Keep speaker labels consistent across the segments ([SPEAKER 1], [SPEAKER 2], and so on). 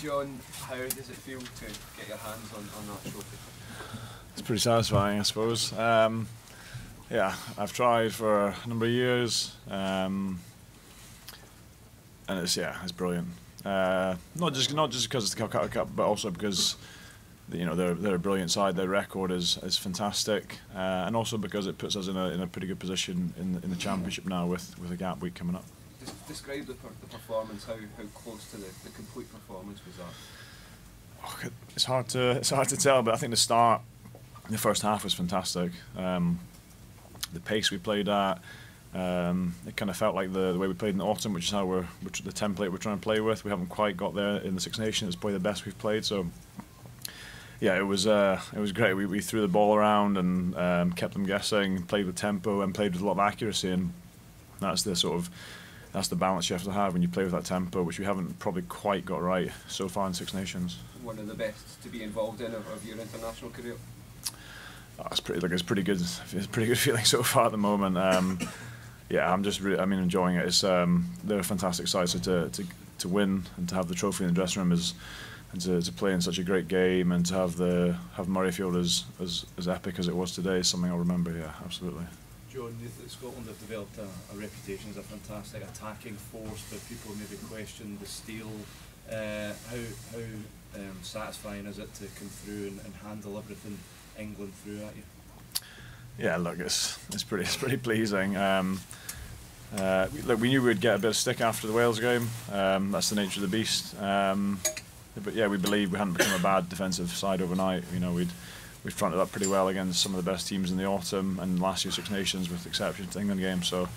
[SPEAKER 1] John, how does it feel to get your hands on that trophy?
[SPEAKER 2] It's pretty satisfying, I suppose. Yeah, I've tried for a number of years, and it's brilliant. Not just because it's the Calcutta Cup, but also because they're a brilliant side. Their record is fantastic, and also because it puts us in a pretty good position in the championship now with a gap week coming up.
[SPEAKER 1] Describe the performance. How close to the complete performance was that?
[SPEAKER 2] Oh, it's hard to tell, but I think the first half was fantastic. The pace we played at, it kind of felt like the way we played in the autumn, which is how the template we're trying to play with. We haven't quite got there in the Six Nations. It's probably the best we've played. So yeah, it was great. We threw the ball around and kept them guessing, played with tempo and played with a lot of accuracy, and that's the balance you have to have when you play with that tempo, which we haven't probably quite got right so far in Six Nations.
[SPEAKER 1] One of the best to be involved in of your international career.
[SPEAKER 2] It's pretty good. It's a pretty good feeling so far at the moment. Yeah, I'm enjoying it. It's they're a fantastic side, so to win and to have the trophy in the dressing room and to play in such a great game and to have Murrayfield as epic as it was today is something I'll remember. Yeah, absolutely.
[SPEAKER 3] John, Scotland have developed a reputation as a fantastic attacking force, but people maybe question the steel. How satisfying is it to come through and handle everything England threw at you?
[SPEAKER 2] Yeah, look, it's pretty pleasing. Look, we knew we'd get a bit of stick after the Wales game. That's the nature of the beast. But yeah, we believe we hadn't become a bad defensive side overnight. We fronted up pretty well against some of the best teams in the autumn and last year's Six Nations, with the exception of the England game. So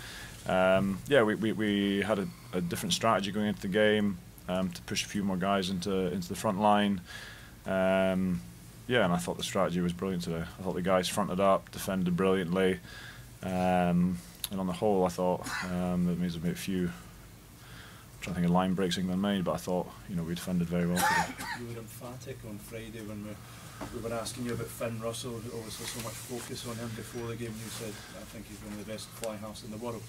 [SPEAKER 2] yeah, we had a different strategy going into the game to push a few more guys into the front line. Yeah, and I thought the strategy was brilliant today. I thought the guys fronted up, defended brilliantly, and on the whole, I thought there was a few. I'm trying to think of line breaks England made, but I thought we defended very well today.
[SPEAKER 3] You were emphatic on Friday when we were asking you about Finn Russell. Obviously, so much focus on him before the game. You said, "I think he's one of the best fly halves in the world."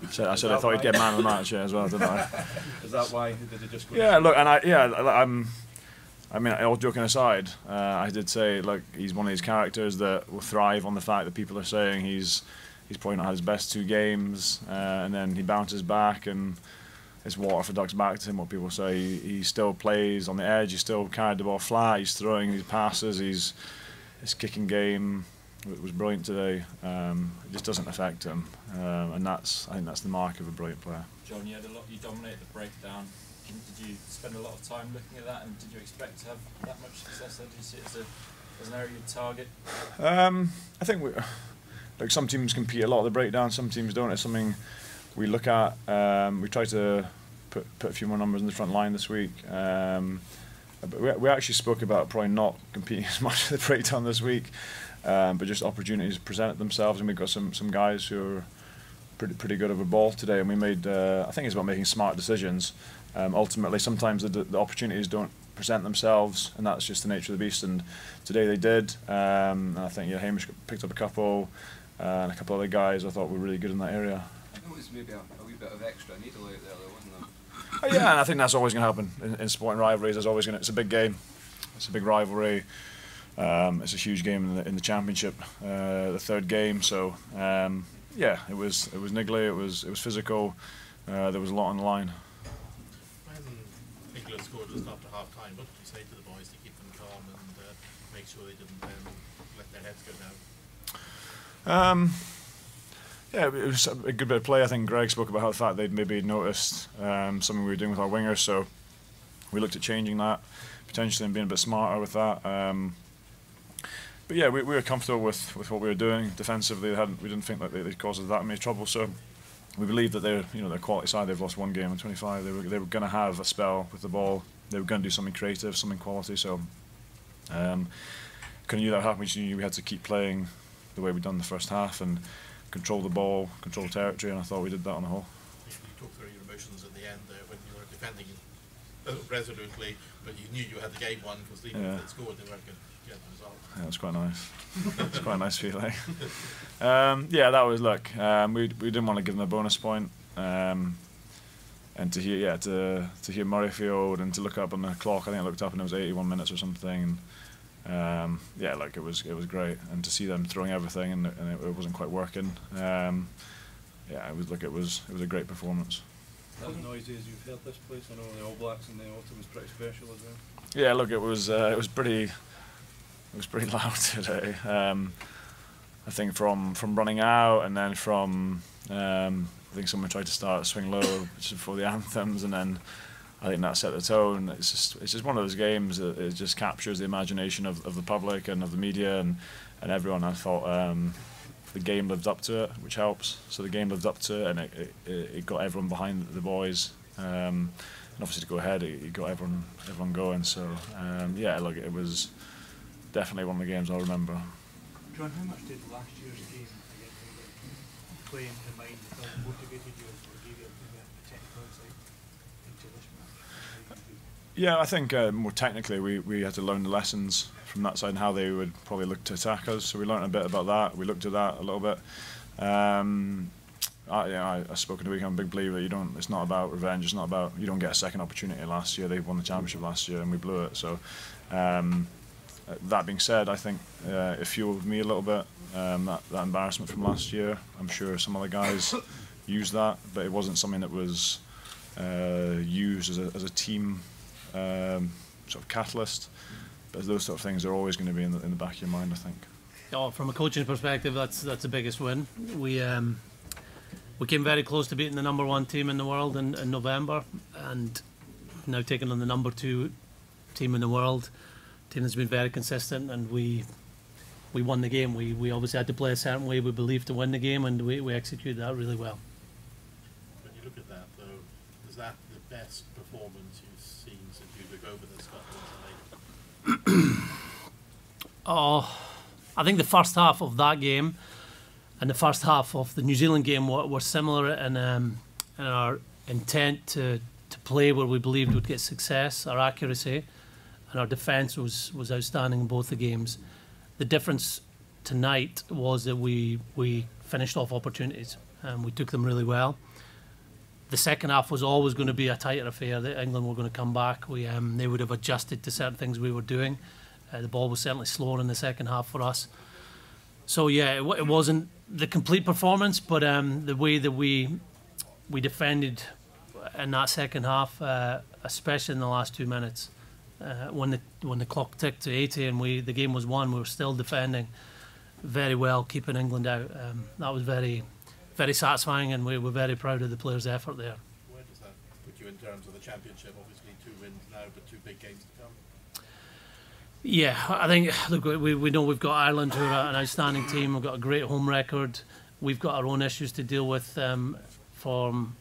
[SPEAKER 2] I said I thought he'd get man of the match as well, didn't I?
[SPEAKER 3] Is that why? Did he just go?
[SPEAKER 2] Yeah, look, and I mean, all joking aside, I did say, look, he's one of these characters that will thrive on the fact that people are saying he's probably not had his best 2 games, and then he bounces back and it's water for ducks back to him. What people say, he still plays on the edge. He still carried the ball flat. He's throwing these passes. His kicking game was brilliant today. It just doesn't affect him, and I think that's the mark of a brilliant player.
[SPEAKER 4] John, you dominated the breakdown. Did you spend a lot of time looking at that, and did you expect to have that much success? Did you see it as an area you'd target?
[SPEAKER 2] I think some teams compete a lot of the breakdown, some teams don't. It's something we look at. We try to put a few more numbers in the front line this week. But we actually spoke about probably not competing as much in the breakdown this week, but just opportunities presented themselves, and we've got some guys who are pretty good over ball today, and we made. I think it's about making smart decisions. Ultimately, sometimes the opportunities don't present themselves, and that's just the nature of the beast. And today they did. And I think Hamish picked up a couple, and a couple other guys I thought were really good in that area.
[SPEAKER 1] I think it was maybe a wee bit of extra needle out there, though, wasn't
[SPEAKER 2] there? Yeah, and I think that's always going to happen in sporting rivalries. There's always it's a big game, it's a big rivalry. It's a huge game in the championship, the 3rd game. So yeah, it was niggly. It was physical. There was a lot on the line.
[SPEAKER 5] England scored just after half time. What did you say to the boys to keep them calm and make sure they didn't let their heads go down?
[SPEAKER 2] Yeah, it was a good bit of play. I think Greg spoke about how the fact they'd maybe noticed something we were doing with our wingers, so we looked at changing that potentially and being a bit smarter with that. But yeah, we were comfortable with what we were doing defensively. We didn't think that they'd cause us that many trouble. So we believe that they're quality side. They've lost 1 game in 25. They were going to have a spell with the ball. They were going to do something creative, something quality. So kind of knew that would happen. We just knew we had to keep playing the way we'd done the first half and control the ball, control territory, and I thought we did that on the whole.
[SPEAKER 5] You talked through your emotions in the end when you were defending resolutely, but you knew you had the game won because even if they scored, they weren't going to get the result.
[SPEAKER 2] Yeah, it was quite nice. It's quite a nice feeling. Yeah, that was, look, we didn't want to give them a bonus point. and to hear Murrayfield and to look up on the clock. I think I looked up and it was 81 minutes or something. Yeah, like it was great, and to see them throwing everything and it wasn't quite working. Yeah, it was a great performance.
[SPEAKER 3] As noisy as you've heard this place, I know the All Blacks in the autumn was pretty special as well.
[SPEAKER 2] Yeah, look, it was pretty loud today. I think from running out, and then from I think someone tried to start Swing Low just before the anthems, and then I think that set the tone. It's just one of those games that it just captures the imagination of the public and of the media and everyone. I thought the game lived up to it, which helps. So the game lived up to it, and it got everyone behind the boys. And obviously to go ahead, it got everyone going. So yeah, look, it was definitely one of the games I'll remember.
[SPEAKER 6] John, how much did last year's game against England play into your mind that motivated you or gave you a technical insight into this match?
[SPEAKER 2] Yeah, I think more technically we had to learn the lessons from that side and how they would probably look to attack us. So we learned a bit about that. We looked at that a little bit. I spoke in the week. I'm a big believer. It's not about revenge. It's not about, you don't get a second opportunity. Last year they won the championship last year and we blew it. So that being said, I think it fueled me a little bit. That embarrassment from last year. I'm sure some other guys used that, but it wasn't something that was used as a team sort of catalyst. But those sort of things are always going to be in the back of your mind, I think.
[SPEAKER 6] Oh, from a coaching perspective, that's the biggest win. We came very close to beating the #1 team in the world in November, and now taking on the #2 team in the world. Team that's been very consistent, and we won the game. We obviously had to play a certain way. We believed to win the game, and we executed that really well.
[SPEAKER 5] When you look at that, though, is that the best performance you've seen since you took over the Scotland side?
[SPEAKER 6] Oh, I think the first half of that game and the first half of the New Zealand game were similar in our intent to play where we believed we'd get success, our accuracy, and our defence was outstanding in both the games. The difference tonight was that we finished off opportunities and we took them really well. The second half was always going to be a tighter affair. That England were going to come back. They would have adjusted to certain things we were doing. The ball was certainly slower in the second half for us. So yeah, it wasn't the complete performance, but the way that we defended in that second half, especially in the last 2 minutes, when the clock ticked to 80 and the game was won, we were still defending very well, keeping England out. That was very, very satisfying, and we were very proud of the players' effort there.
[SPEAKER 5] Where does that put you in terms of the championship? Obviously 2 wins now, but 2 big games to come.
[SPEAKER 6] Yeah, I think, look, we know we've got Ireland, who are an outstanding team. We've got a great home record. We've got our own issues to deal with from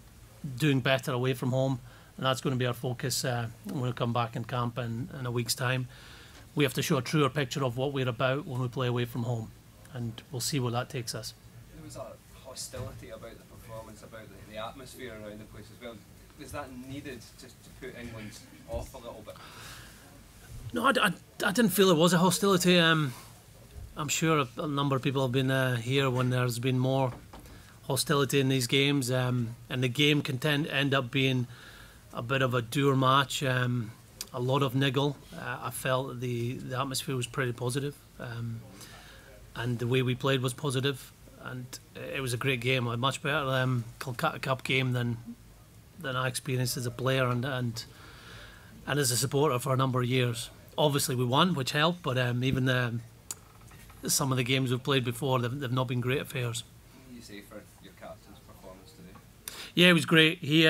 [SPEAKER 6] doing better away from home, and that's going to be our focus when we come back in camp in a week's time. We have to show a truer picture of what we're about when we play away from home, and we'll see where that takes us.
[SPEAKER 1] There was a hostility about the performance, about the atmosphere around the place as well. Was that needed to put England off a little bit?
[SPEAKER 6] No, I didn't feel there was a hostility. I'm sure a number of people have been here when there's been more hostility in these games, and the game can end up being a bit of a dour match, a lot of niggle. I felt the atmosphere was pretty positive, and the way we played was positive, and it was a great game. A much better Calcutta Cup game than I experienced as a player and as a supporter for a number of years. Obviously we won, which helped, but even some of the games we've played before, they've not been great affairs.
[SPEAKER 1] What do you say for your captain's performance today?
[SPEAKER 6] Yeah, he was great. He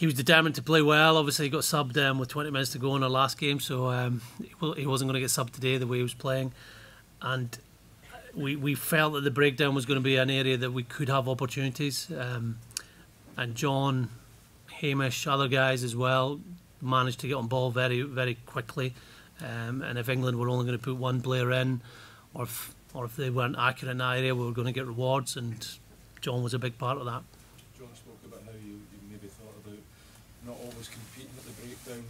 [SPEAKER 6] was determined to play well. Obviously he got subbed with 20 minutes to go in our last game, so he wasn't going to get subbed today the way he was playing. And we felt that the breakdown was going to be an area that we could have opportunities. And John, Hamish, other guys as well, managed to get on ball very, very quickly. And if England were only going to put one player in, or if they weren't accurate in that area, we were going to get rewards, and John was a big part of that.
[SPEAKER 3] John spoke about how you maybe thought about not always competing at the breakdown,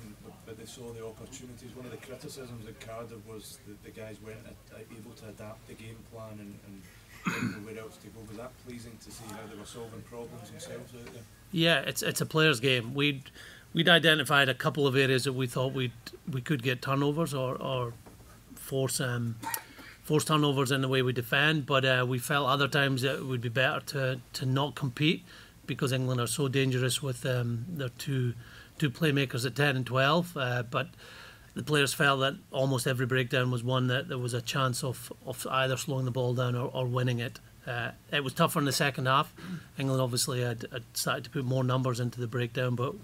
[SPEAKER 3] but they saw the opportunities. One of the criticisms at Cardiff was that the guys weren't able to adapt the game plan and didn't know where else to go. Was that pleasing to see how they were solving problems themselves out there?
[SPEAKER 6] Yeah, it's a players' game. We'd identified a couple of areas that we thought we could get turnovers or force turnovers in the way we defend, but we felt other times that it would be better to not compete because England are so dangerous with their two playmakers at 10 and 12. But the players felt that almost every breakdown was one that there was a chance of either slowing the ball down or winning it. It was tougher in the second half. England obviously had started to put more numbers into the breakdown, but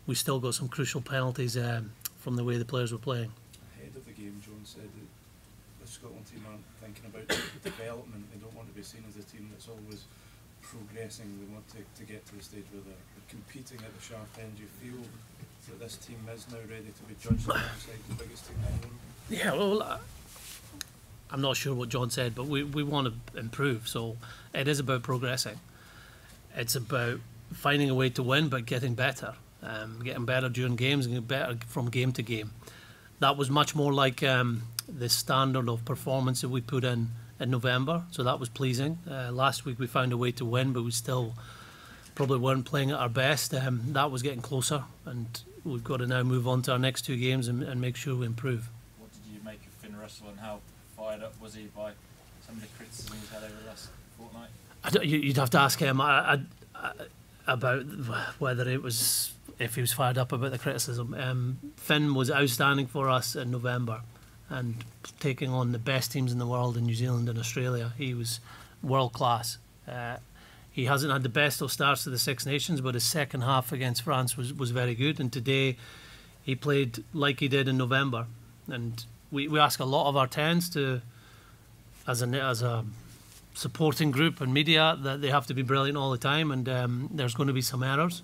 [SPEAKER 6] we still got some crucial penalties from the way the players were playing.
[SPEAKER 3] Ahead of the game, John said that the Scotland team aren't thinking about development. They don't want to be seen as a team that's always progressing. They want to get to the stage where they're competing at the sharp end. Do you feel that this team is now ready to be judged alongside the biggest team in the world?
[SPEAKER 6] Yeah, well, I'm not sure what John said, but we want to improve. So it is about progressing. It's about finding a way to win, but getting better during games and getting better from game to game. That was much more like the standard of performance that we put in November, so that was pleasing. Last week we found a way to win, but we still probably weren't playing at our best. That was getting closer, and we've got to now move on to our next two games and make sure we improve.
[SPEAKER 4] What did you make of Finn Russell, and how fired up was he by some of the criticism he's had over the last fortnight?
[SPEAKER 6] You'd have to ask him about whether if he was fired up about the criticism. Finn was outstanding for us in November, and taking on the best teams in the world in New Zealand and Australia. He was world class. He hasn't had the best of starts to the Six Nations, but his second half against France was very good, and today he played like he did in November. And we ask a lot of our 10s to, as a supporting group and media, that they have to be brilliant all the time, and there's going to be some errors.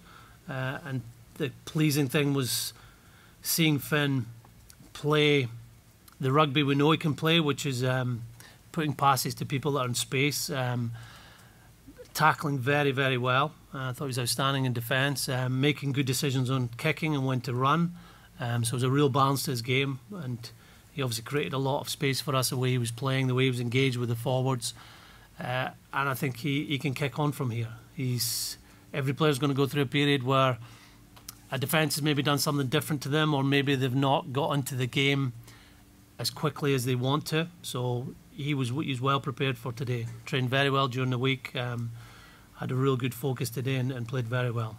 [SPEAKER 6] And the pleasing thing was seeing Finn play the rugby we know he can play, which is putting passes to people that are in space, tackling very, very well. I thought he was outstanding in defence, making good decisions on kicking and when to run. So it was a real balance to his game, and he obviously created a lot of space for us, the way he was playing, the way he was engaged with the forwards. And I think he can kick on from here. Every player's going to go through a period where a defence has maybe done something different to them, or maybe they've not got into the game as quickly as they want to. So he's well prepared for today. Trained very well during the week. Had a real good focus today and played very well.